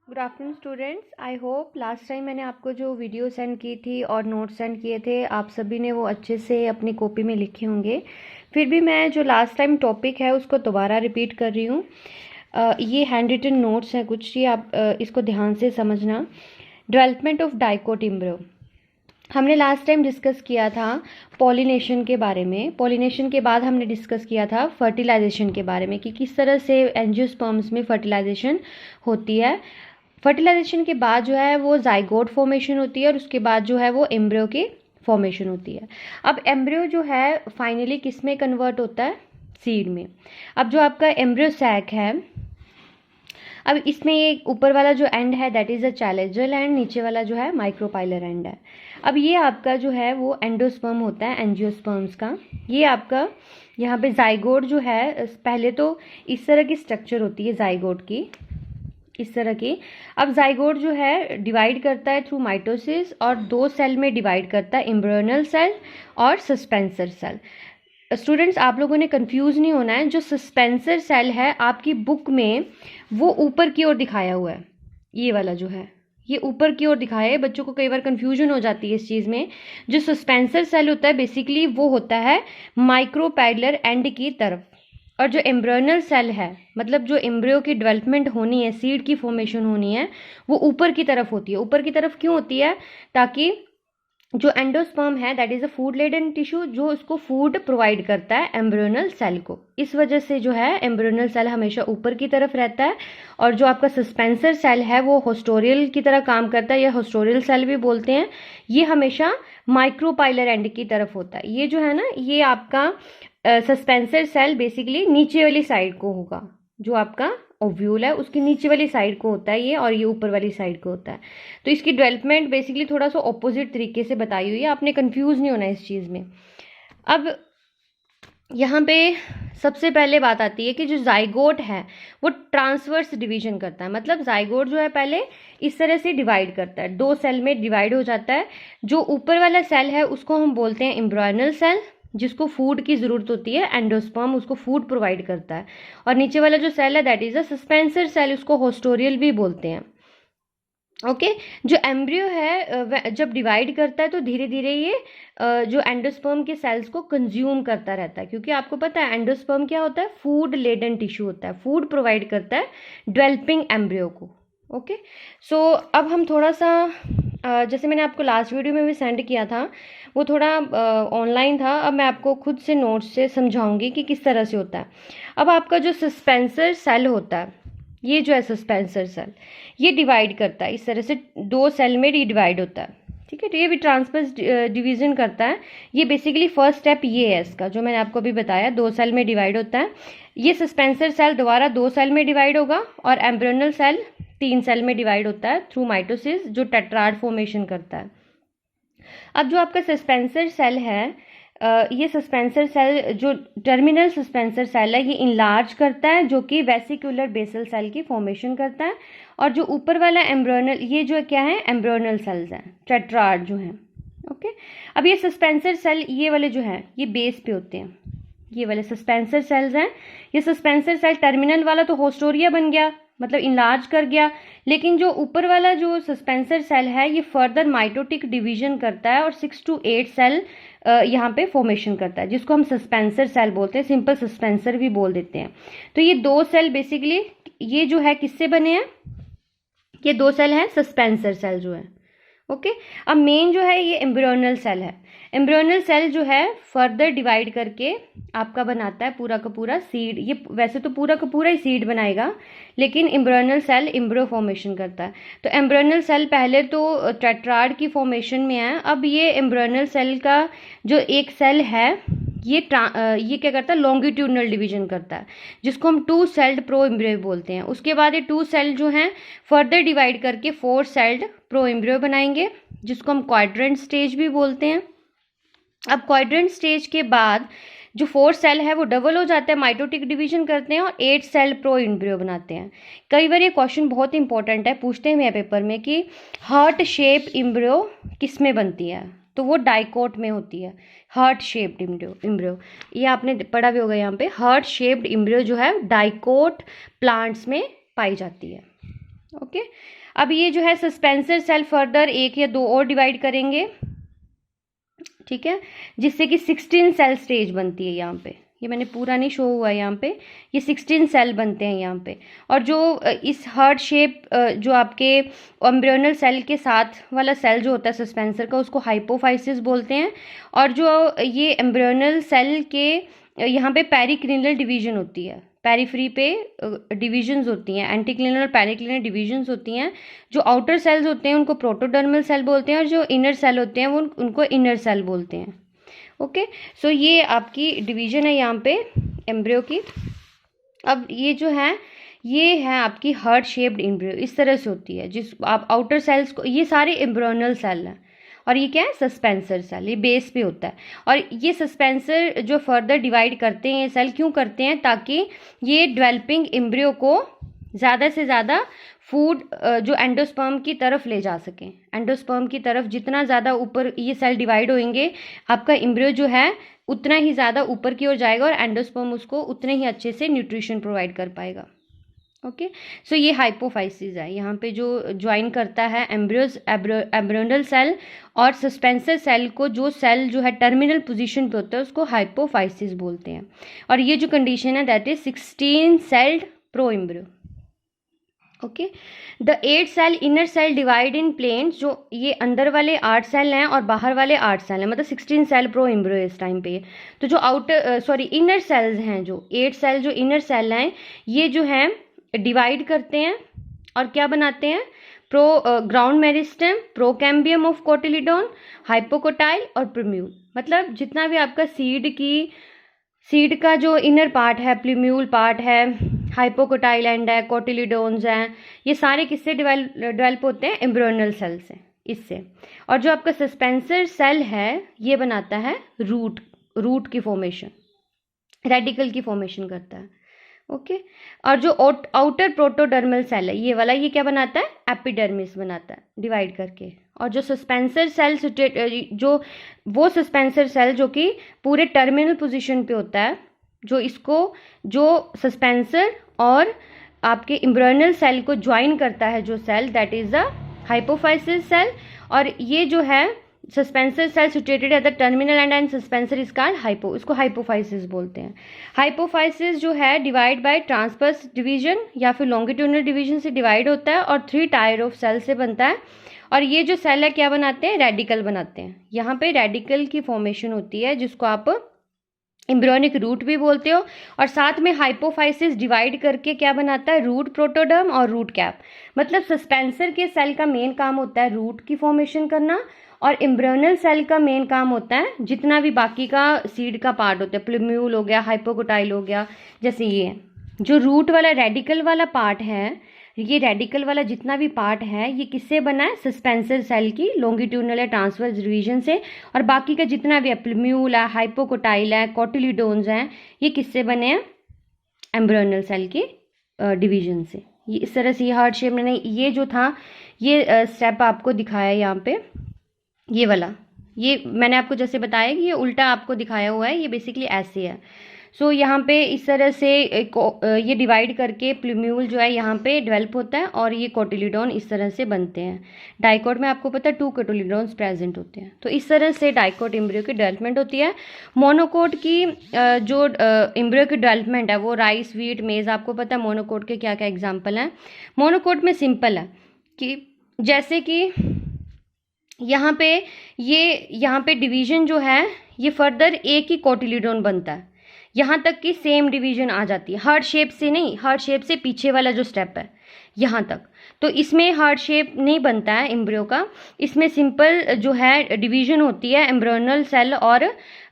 Good afternoon students. I hope last time मैंने आपको जो वीडियो सेंड की थी और नोट्स सेंड किए थे आप सभी ने वो अच्छे से अपनी कॉपी में लिखे होंगे। फिर भी मैं जो लास्ट टाइम टॉपिक है उसको दोबारा रिपीट कर रही हूँ। ये हैंड रिटन नोट्स हैं कुछ, ये आप इसको ध्यान से समझना। डेवलपमेंट ऑफ डाइकोट एम्ब्रियो हमने लास्ट टाइम डिस्कस किया था पॉलिनेशन के बारे में। पॉलिनेशन के बाद हमने डिस्कस किया था फर्टिलाइजेशन के बारे में कि किस तरह से एंजियोस्पर्म्स में फर्टिलाइजेशन होती है। फर्टिलाइजेशन के बाद जो है वो जाइगोट फॉर्मेशन होती है और उसके बाद जो है वो एम्ब्रियो की फॉर्मेशन होती है। अब एम्ब्रियो जो है फाइनली किस में कन्वर्ट होता है? सीड में। अब जो आपका एम्ब्रियो सैक है, अब इसमें ये ऊपर वाला जो एंड है दैट इज़ अ चैलेंजल एंड, नीचे वाला जो है माइक्रोपाइलर एंड है। अब ये आपका जो है वो एंडोस्पर्म होता है एंजियोस्पर्म्स का। ये आपका यहाँ पे जाइगोट जो है, पहले तो इस तरह की स्ट्रक्चर होती है जाइगोट की, इस तरह की। अब जाइगोट जो है डिवाइड करता है थ्रू माइटोसिस और दो सेल में डिवाइड करता है, एम्ब्रियोनल सेल और सस्पेंसर सेल। स्टूडेंट्स आप लोगों ने कंफ्यूज नहीं होना है, जो सस्पेंसर सेल है आपकी बुक में वो ऊपर की ओर दिखाया हुआ है, ये वाला जो है ये ऊपर की ओर दिखाया है। बच्चों को कई बार कंफ्यूजन हो जाती है इस चीज़ में। जो सस्पेंसर सेल होता है बेसिकली वो होता है माइक्रोपाइलर एंड की तरफ, और जो एम्ब्रियोनल सेल है मतलब जो एम्ब्रियो की डेवलपमेंट होनी है, सीड की फॉर्मेशन होनी है, वो ऊपर की तरफ होती है। ऊपर की तरफ क्यों होती है? ताकि जो एंडोस्पर्म है that is a food laden tissue, जो उसको फूड प्रोवाइड करता है एम्ब्रियोनल सेल को। इस वजह से जो है एम्ब्रियोनल सेल हमेशा ऊपर की तरफ रहता है, और जो आपका सस्पेंसर सेल है वो होस्टोरियल की तरह काम करता है, या होस्टोरियल सेल भी बोलते हैं। ये हमेशा माइक्रोपाइलर एंड की तरफ होता है। ये जो है ना, ये आपका सस्पेंसर सेल बेसिकली नीचे वाली साइड को होगा, जो आपका ओव्यूल है उसकी नीचे वाली साइड को होता है ये, और ये ऊपर वाली साइड को होता है। तो इसकी डेवलपमेंट बेसिकली थोड़ा सा ऑपोजिट तरीके से बताई हुई है, आपने कंफ्यूज नहीं होना इस चीज़ में। अब यहाँ पे सबसे पहले बात आती है कि जो जाइगोट है वो ट्रांसवर्स डिवीजन करता है। मतलब जाइगोट जो है पहले इस तरह से डिवाइड करता है, दो सेल में डिवाइड हो जाता है। जो ऊपर वाला सेल है उसको हम बोलते हैं एम्ब्रियोनल सेल, जिसको फूड की ज़रूरत होती है, एंडोस्पर्म उसको फूड प्रोवाइड करता है। और नीचे वाला जो सेल है that is a suspensor cell, उसको होस्टोरियल भी बोलते हैं। ओके जो एम्ब्रियो है जब डिवाइड करता है तो धीरे धीरे ये जो एंडोस्पर्म के सेल्स को कंज्यूम करता रहता है, क्योंकि आपको पता है एंडोस्पर्म क्या होता है? फूड लेडन टिश्यू होता है, फूड प्रोवाइड करता है डेवलपिंग एम्ब्रियो को। ओके सो अब हम थोड़ा सा जैसे मैंने आपको लास्ट वीडियो में भी सेंड किया था, वो थोड़ा ऑनलाइन था। अब मैं आपको खुद से नोट्स से समझाऊंगी कि किस तरह से होता है। अब आपका जो सस्पेंसर सेल होता है, ये जो है सस्पेंसर सेल, ये डिवाइड करता है इस तरह से, दो सेल में डिवाइड होता है। ठीक है, तो ये भी ट्रांसवर्स डिवीजन करता है। ये बेसिकली फर्स्ट स्टेप ये है इसका, जो मैंने आपको अभी बताया, दो सेल में डिवाइड होता है। ये सस्पेंसर सेल दोबारा दो सेल में डिवाइड होगा, और एम्ब्रियोनल सेल तीन सेल में डिवाइड होता है थ्रू माइटोसिस, जो टेट्राड फॉर्मेशन करता है। अब जो आपका सस्पेंसर सेल है, ये सस्पेंसर सेल जो टर्मिनल सस्पेंसर सेल है ये इनलार्ज करता है, जो कि वेसिकुलर बेसल सेल की फॉर्मेशन करता है। और जो ऊपर वाला एम्ब्रियोनल, ये जो क्या है? एम्ब्रियोनल सेल्स हैं, टेट्राड जो हैं। ओके अब ये सस्पेंसर सेल ये वाले जो हैं ये बेस पे होते हैं, ये वाले सस्पेंसर सेल्स हैं। ये सस्पेंसर सेल टर्मिनल वाला तो होस्टोरिया बन गया, मतलब इनलार्ज कर गया। लेकिन जो ऊपर वाला जो सस्पेंसर सेल है ये फर्दर माइटोटिक डिवीजन करता है और 6 to 8 सेल यहाँ पे फॉर्मेशन करता है, जिसको हम सस्पेंसर सेल बोलते हैं, सिंपल सस्पेंसर भी बोल देते हैं। तो ये दो सेल बेसिकली ये जो है किससे बने हैं? ये दो सेल हैं सस्पेंसर सेल जो है। ओके अब मेन जो है ये एम्ब्रियोनल सेल है। एम्ब्रियोनल सेल जो है फर्दर डिवाइड करके आपका बनाता है पूरा का पूरा सीड। ये वैसे तो पूरा का पूरा ही सीड बनाएगा, लेकिन एम्ब्रियोनल सेल एम्ब्रियो फॉर्मेशन करता है। तो एम्ब्रियोनल सेल पहले तो टेट्राड की फॉर्मेशन में है। अब ये एम्ब्रियोनल सेल का जो एक सेल है ये क्या करता है? लॉन्गिट्यूडनल डिवीजन करता है, जिसको हम टू सेल्ड प्रो एम्ब्रियो बोलते हैं। उसके बाद ये टू सेल जो हैं फर्दर डिवाइड करके फोर सेल्ड प्रो एम्ब्रियो बनाएंगे, जिसको हम क्वाड्रेंट स्टेज भी बोलते हैं। अब क्वाड्रेंट स्टेज के बाद जो फोर सेल है वो डबल हो जाता है, माइटोटिक डिवीजन करते हैं और 8 सेल प्रो एम्ब्रियो बनाते हैं। कई बार ये क्वेश्चन बहुत इंपॉर्टेंट है, पूछते हैं मेरे पेपर में कि हार्ट शेप एम्ब्रियो किस में बनती है? तो वो डाइकोट में होती है, हार्ट शेप्ड एम्ब्रियो। ये आपने पढ़ा भी होगा यहाँ पे, हार्ट शेप्ड एम्ब्रियो जो है डाइकोट प्लांट्स में पाई जाती है। ओके, अब ये जो है सस्पेंसर सेल फर्दर एक या दो और डिवाइड करेंगे, ठीक है, जिससे कि 16 सेल स्टेज बनती है यहाँ पे। ये मैंने पूरा नहीं शो हुआ है यहाँ पे, ये 16 सेल बनते हैं यहाँ पे। और जो इस हार्ट शेप जो आपके एम्ब्रियोनल सेल के साथ वाला सेल जो होता है सस्पेंसर का, उसको हाइपोफाइसिस बोलते हैं। और जो ये एम्ब्रियोनल सेल के यहाँ पे पेरिक्लिनल डिवीजन होती है, पेरिफ्री पे डिविजन्स होती हैं, एंटीक्लिनल और पेरिक्लिनल डिविजन्स होती हैं। जो आउटर सेल्स होते हैं उनको प्रोटोडर्मल सेल बोलते हैं, और जो इनर सेल होते हैं वो उनको इनर सेल बोलते हैं। ओके, सो ये आपकी डिवीजन है यहाँ पे एम्ब्रियो की। अब ये जो है ये है आपकी हार्ट शेप्ड एम्ब्रियो, इस तरह से होती है। जिस आप आउटर सेल्स को, ये सारे एम्ब्रियोनल सेल हैं, और ये क्या है सस्पेंसर सेल, ये बेस पे होता है। और ये सस्पेंसर जो फर्दर डिवाइड करते हैं ये सेल क्यों करते हैं, ताकि ये डेवलपिंग एम्ब्रियो को ज़्यादा से ज़्यादा फूड जो एंडोस्पर्म की तरफ ले जा सकें। एंडोस्पर्म की तरफ जितना ज़्यादा ऊपर ये सेल डिवाइड होंगे, आपका एम्ब्रियो जो है उतना ही ज़्यादा ऊपर की ओर जाएगा, और एंडोस्पर्म उसको उतने ही अच्छे से न्यूट्रिशन प्रोवाइड कर पाएगा। ओके, सो ये हाइपोफाइसिस है, यहाँ पे जो ज्वाइन करता है एम्ब्रियोनल सेल और सस्पेंसर सेल को। जो सेल जो है टर्मिनल पोजीशन पे होता है उसको हाइपोफाइसिस बोलते हैं। और ये जो कंडीशन है that is 16 celled pro embryo. Okay, the 8 cell inner cell divide in planes, जो ये अंदर वाले 8 सेल हैं और बाहर वाले 8 सेल हैं, मतलब 16 सेल प्रो एम्ब्रियो इस टाइम पे। तो जो इनर सेल्स हैं, जो 8 सेल जो इनर सेल हैं, ये जो हैं डिवाइड करते हैं और क्या बनाते हैं, ground meristem, procambium of cotyledon, hypocotyl और प्लूम्यूल। मतलब जितना भी आपका सीड का जो इनर पार्ट है, प्लूम्यूल पार्ट है, हाइपोकोटाइल एंड है, कोटिलीडोन्स हैं, ये सारे किससे डेवलप होते हैं, एम्ब्रियोनल सेल से, इससे। और जो आपका सस्पेंसर सेल है ये बनाता है रूट की फॉर्मेशन, रेडिकल की फॉर्मेशन करता है। ओके, और जो आउटर प्रोटोडर्मल सेल है ये वाला, ये क्या बनाता है, एपिडर्मिस बनाता है डिवाइड करके। और जो सस्पेंसर सेल जो वो सस्पेंसर सेल जो कि पूरे टर्मिनल पोजीशन पे होता है, जो सस्पेंसर और आपके एम्ब्रियोनल सेल को ज्वाइन करता है, जो cell that is the hypophysis cell. और ये जो है suspensor cell situated at the terminal end suspensor is called इसको हाइपोफाइसिस बोलते हैं। हाइपोफाइसिस जो है डिवाइड बाय ट्रांसवर्स डिवीजन या फिर लॉन्गिट्यूडनल डिवीजन से डिवाइड होता है, और 3 टायर ऑफ सेल से बनता है। और ये जो सेल है क्या बनाते हैं, रेडिकल बनाते हैं। यहाँ पे रेडिकल की फॉर्मेशन होती है, जिसको आप एम्ब्रियोनिक रूट भी बोलते हो। और साथ में हाइपोफाइसिस डिवाइड करके क्या बनाता है, रूट प्रोटोडर्म और रूट कैप। मतलब सस्पेंसर के सेल का मेन काम होता है रूट की फॉर्मेशन करना, और एम्ब्रियोनल सेल का मेन काम होता है जितना भी बाकी का सीड का पार्ट होता है, प्लूम्यूल हो गया, हाइपोकोटाइल हो गया, जैसे ये जो रूट वाला रेडिकल वाला पार्ट है, ये रेडिकल वाला जितना भी पार्ट है ये किससे बना है, सस्पेंसर सेल की लॉन्गिट्यूडनल या ट्रांसवर्स डिवीजन से। और बाकी का जितना भी है, प्लूम्यूल है, हाइपोकोटाइल है, कोटिलीडोन्स हैं, ये किससे बने हैं, एम्ब्रियोनल सेल के डिवीजन से। ये इस तरह से ये हार्ट शेप मैंने ये जो था ये स्टेप आपको दिखाया यहाँ पे, ये वाला, ये मैंने आपको जैसे बताया कि ये उल्टा आपको दिखाया हुआ है, ये बेसिकली ऐसे है। सो यहाँ पे इस तरह से ये डिवाइड करके प्लूम्यूल जो है यहाँ पे डेवलप होता है, और ये कोटिलीडोन इस तरह से बनते हैं। डाइकोट में आपको पता है 2 कोटिलीडोन्स प्रेजेंट होते हैं। तो इस तरह से डाइकोट एम्ब्रियो की डेवलपमेंट होती है। मोनोकोट की जो एम्ब्रियो की डेवलपमेंट है वो राइस, व्हीट, मेज, आपको पता है मोनोकोट के क्या क्या एग्जाम्पल हैं। मोनोकोट में सिंपल है कि जैसे कि यहाँ पे डिवीजन जो है ये फर्दर एक ही कोटिलीडोन बनता है, यहाँ तक कि सेम डिवीजन आ जाती है, हार्ट शेप से नहीं, हार्ट शेप से पीछे वाला जो स्टेप है यहाँ तक। तो इसमें हार्ट शेप नहीं बनता है एम्ब्रियो का, इसमें सिंपल जो है डिवीजन होती है एम्ब्रियोनल सेल और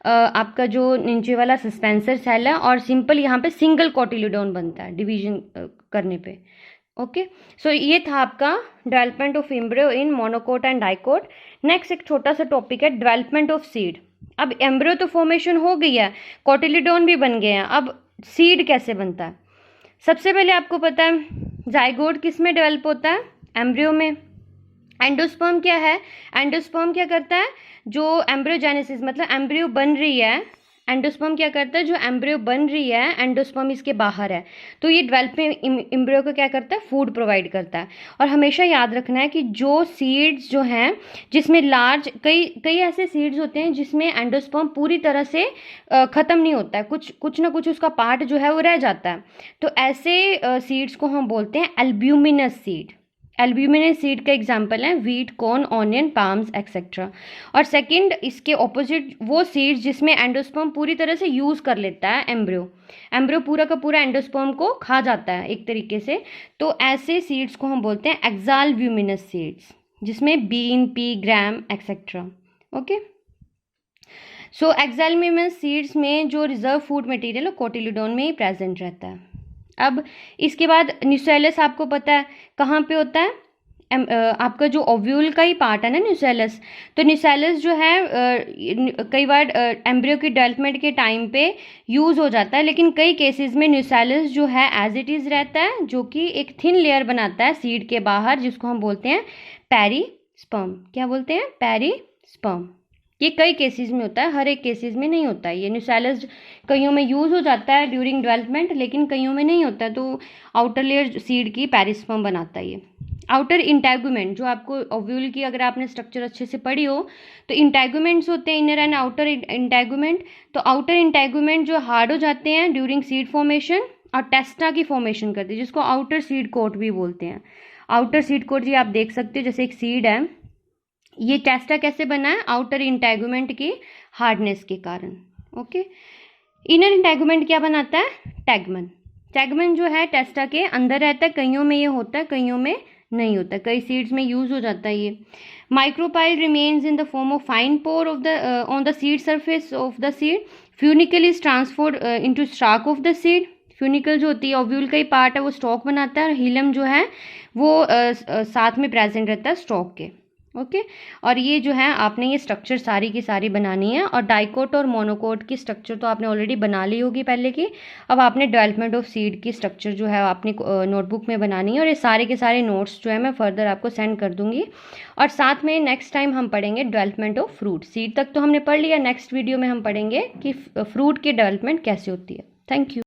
आपका जो नीचे वाला सस्पेंसर सेल है, और सिंपल यहाँ पे सिंगल कोटिलीडोन बनता है डिवीजन करने पे। ओके, सो ये था आपका development of embryo in monocot and dicot. Next एक छोटा सा टॉपिक है डेवलपमेंट ऑफ सीड। अब एम्ब्रियो तो फॉर्मेशन हो गई है, कोटिलीडोन भी बन गए हैं, अब सीड कैसे बनता है। सबसे पहले आपको पता है जाइगोट किस में डेवलप होता है, एम्ब्रियो में। एंडोस्पर्म क्या है, एंडोस्पर्म क्या करता है, जो एम्ब्रियोजेनेसिस मतलब एम्ब्रियो बन रही है, एंडोस्पर्म क्या करता है, जो एम्ब्रियो बन रही है एंडोस्पर्म इसके बाहर है, तो ये डेवलपिंग एम्ब्रियो को क्या करता है, फूड प्रोवाइड करता है। और हमेशा याद रखना है कि जो सीड्स जो हैं जिसमें लार्ज कई ऐसे सीड्स होते हैं जिसमें एंडोस्पर्म पूरी तरह से ख़त्म नहीं होता है, कुछ ना कुछ उसका पार्ट जो है वो रह जाता है, तो ऐसे सीड्स को हम बोलते हैं एल्ब्यूमिनस सीड। एल्ब्यूमिनस सीड का एग्जाम्पल है wheat, corn, onion, palms etcetera. और सेकंड इसके ऑपोजिट वो सीड्स जिसमें एंडोस्पर्म पूरी तरह से यूज़ कर लेता है एम्ब्रियो पूरा का पूरा एंडोस्पर्म को खा जाता है एक तरीके से, तो ऐसे सीड्स को हम बोलते हैं एक्साल्ब्यूमिनस सीड्स, जिसमें bean, pea, gram etcetera. Okay, so exalbuminous seeds में जो रिजर्व फूड मटेरियल है कोटिलीडोन में ही प्रेजेंट रहता है। अब इसके बाद न्यूसेलस आपको पता है कहाँ पे होता है, आपका जो ओव्यूल का ही पार्ट है ना न्यूसेलस, तो न्यूसेलस जो है कई बार एम्ब्रियो की डेवलपमेंट के टाइम पे यूज़ हो जाता है, लेकिन कई केसेस में न्यूसेलस जो है एज इट इज़ रहता है, जो कि एक थिन लेयर बनाता है सीड के बाहर, जिसको हम बोलते हैं पेरिस्पर्म। क्या बोलते हैं, पेरिस्पर्म। ये कई केसेस में होता है, हर एक केसेस में नहीं होता है। ये न्यूसेलस कईयों में यूज़ हो जाता है ड्यूरिंग डेवलपमेंट, लेकिन कईयों में नहीं होता है, तो आउटर लेयर सीड की पेरिस्पर्म बनाता है ये। आउटर इंटैगुमेंट, जो आपको ओव्यूल की अगर आपने स्ट्रक्चर अच्छे से पढ़ी हो तो इंटैगुमेंट्स होते हैं, इनर एंड आउटर इंटैगुमेंट। तो आउटर इंटैगुमेंट जो हार्ड हो जाते हैं ड्यूरिंग सीड फॉर्मेशन और टेस्टा की फॉर्मेशन करते हैं, जिसको आउटर सीड कोट भी बोलते हैं। आउटर सीड कोट जी आप देख सकते हो, जैसे एक सीड है, ये टेस्टा कैसे बना है, आउटर इंटैगुमेंट की हार्डनेस के कारण। ओके, इनर इंटैगुमेंट क्या बनाता है, टैगमन। टैगमन जो है टेस्टा के अंदर रहता है, कईयों में ये होता है, कईयों में नहीं होता, कई सीड्स में यूज हो जाता है ये। Micropyle remains in the form of fine pore of the on the seed surface of the seed. Funicle is transferred into stalk of the seed. Funicle जो होती है ओव्यूल का ही पार्ट है, वो स्टॉक बनाता है, और हीलम जो है वो साथ में प्रेजेंट रहता है स्टॉक के। ओके, और ये जो है आपने ये स्ट्रक्चर सारी की सारी बनानी है, और डाइकोट और मोनोकोट की स्ट्रक्चर तो आपने ऑलरेडी बना ली होगी पहले की। अब आपने डेवलपमेंट ऑफ सीड की स्ट्रक्चर जो है आपने नोटबुक में बनानी है, और ये सारे के सारे नोट्स जो है मैं फर्दर आपको सेंड कर दूंगी। और साथ में नेक्स्ट टाइम हम पढ़ेंगे डेवलपमेंट ऑफ फ्रूट। सीड तक तो हमने पढ़ लिया, नेक्स्ट वीडियो में हम पढ़ेंगे कि फ्रूट की डेवलपमेंट कैसे होती है। Thank you.